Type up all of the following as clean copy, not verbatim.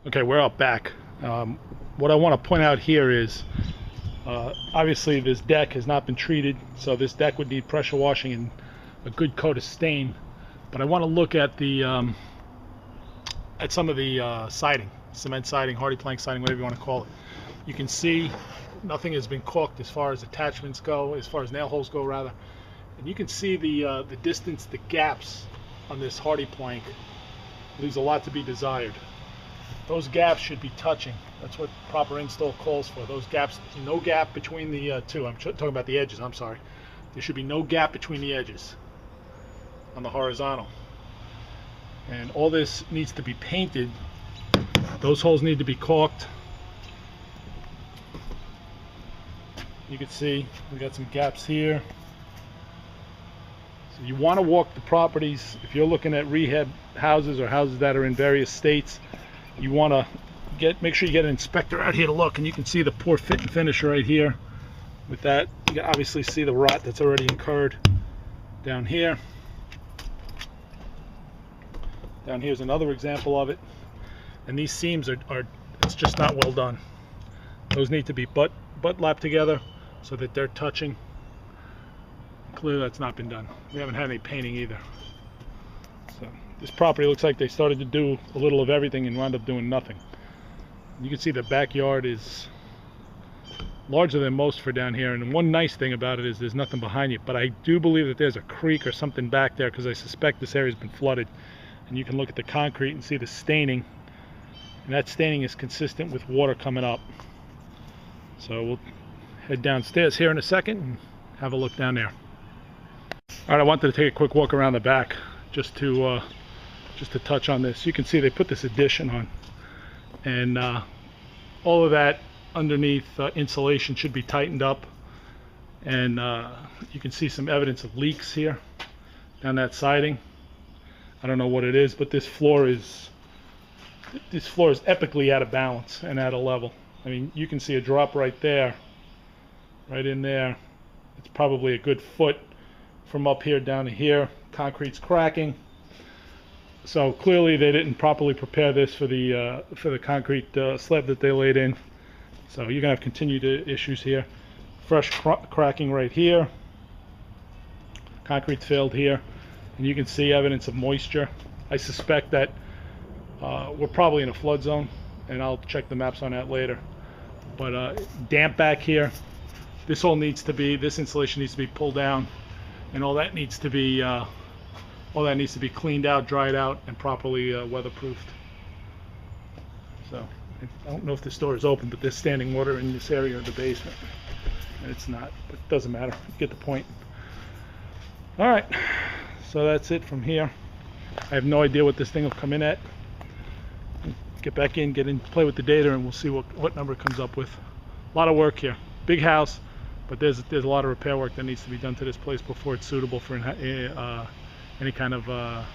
Okay, we're out back. What I want to point out here is obviously this deck has not been treated, so this deck would need pressure washing and a good coat of stain. But I want to look at the at some of the siding, cement siding, hardy plank siding, whatever you want to call it. You can see nothing has been caulked as far as attachments go, as far as nail holes go rather. And you can see the distance, the gaps on this hardy plank leaves a lot to be desired. Those gaps should be touching. That's what proper install calls for. Those gaps, no gap between the two. I'm talking about the edges, I'm sorry. There should be no gap between the edges on the horizontal. And all this needs to be painted. Those holes need to be caulked. You can see we got some gaps here. So you want to walk the properties. If you're looking at rehab houses or houses that are in various states, you want to make sure you get an inspector out here to look, and you can see the poor fit and finish right here. With that, you can obviously see the rot that's already incurred down here. Down here's another example of it, and these seams are it's just not well done. Those need to be butt lapped together so that they're touching. Clearly that's not been done. We haven't had any painting either. So this property looks like they started to do a little of everything and wound up doing nothing. You can see the backyard is larger than most for down here, and one nice thing about it is there's nothing behind you, but I do believe that there's a creek or something back there because I suspect this area's been flooded. And you can look at the concrete and see the staining, and that staining is consistent with water coming up. So we'll head downstairs here in a second and have a look down there. All right, I wanted to take a quick walk around the back just to touch on this. You can see they put this addition on, and all of that underneath insulation should be tightened up, and you can see some evidence of leaks here down that siding. I don't know what it is, but this floor is epically out of balance and out of level. I mean, you can see a drop right there, right in there. It's probably a good foot from up here down to here. Concrete's cracking, so clearly they didn't properly prepare this for the concrete slab that they laid in. So you're gonna have continued issues here. Fresh cracking right here. Concrete's failed here, and you can see evidence of moisture. I suspect that we're probably in a flood zone, and I'll check the maps on that later. But damp back here. This insulation needs to be pulled down, and all that needs to be cleaned out, dried out, and properly weatherproofed. So I don't know if this door is open, but there's standing water in this area of the basement, and it's not, but it doesn't matter. You get the point. All right, so that's it from here. I have no idea what this thing will come in at. Get back in, play with the data, and we'll see what number it comes up with. A lot of work here. Big house, but there's a lot of repair work that needs to be done to this place before it's suitable for any kind of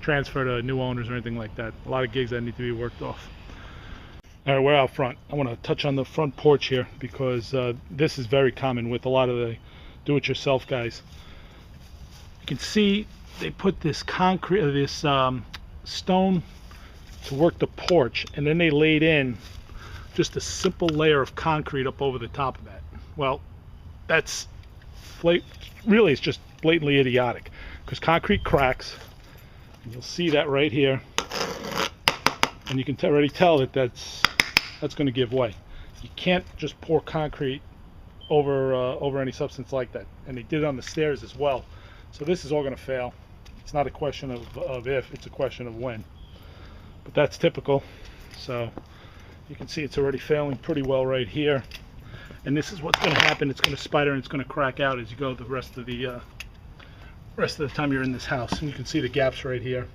transfer to new owners or anything like that. A lot of gigs that need to be worked off. All right, we're out front. I want to touch on the front porch here because this is very common with a lot of the do-it-yourself guys. You can see they put this stone to work the porch, and then they laid in just a simple layer of concrete up over the top of that. Well, that's really, it's just blatantly idiotic, because concrete cracks, and you'll see that right here, and you can already tell that that's going to give way. You can't just pour concrete over any substance like that, and they did it on the stairs as well. So this is all going to fail. It's not a question of if, it's a question of when. But that's typical. So you can see it's already failing pretty well right here. And this is what's going to happen. It's going to spider and it's going to crack out as you go the rest of the time you're in this house. And you can see the gaps right here.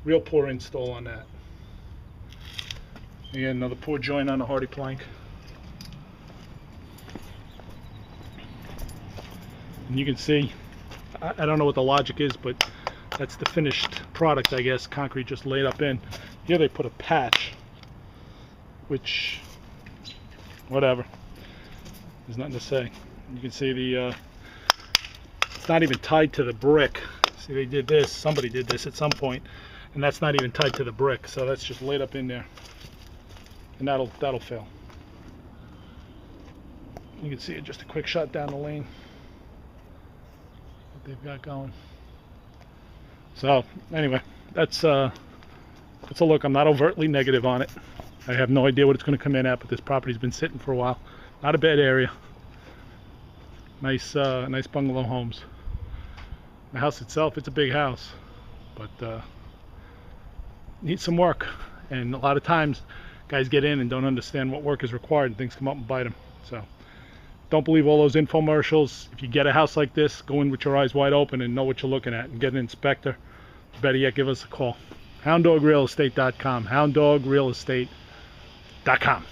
Real poor install on that. Again, another poor joint on the hardy plank. And you can see, I don't know what the logic is, but that's the finished product, I guess. Concrete just laid up in. Here they put a patch, which, whatever. There's nothing to say. You can see it's not even tied to the brick. See, they did this, somebody did this at some point, and that's not even tied to the brick, so that's just laid up in there, and that'll fail. You can see it, just a quick shot down the lane, what they've got going. So anyway, that's a look. I'm not overtly negative on it. I have no idea what it's going to come in at, but this property's been sitting for a while. Not a bad area. Nice bungalow homes. The house itself, it's a big house, but needs some work. And a lot of times, guys get in and don't understand what work is required, and things come up and bite them. So don't believe all those infomercials. If you get a house like this, go in with your eyes wide open and know what you're looking at, and get an inspector. Better yet, give us a call. HoundDogRealEstate.com. HoundDogRealEstate.com.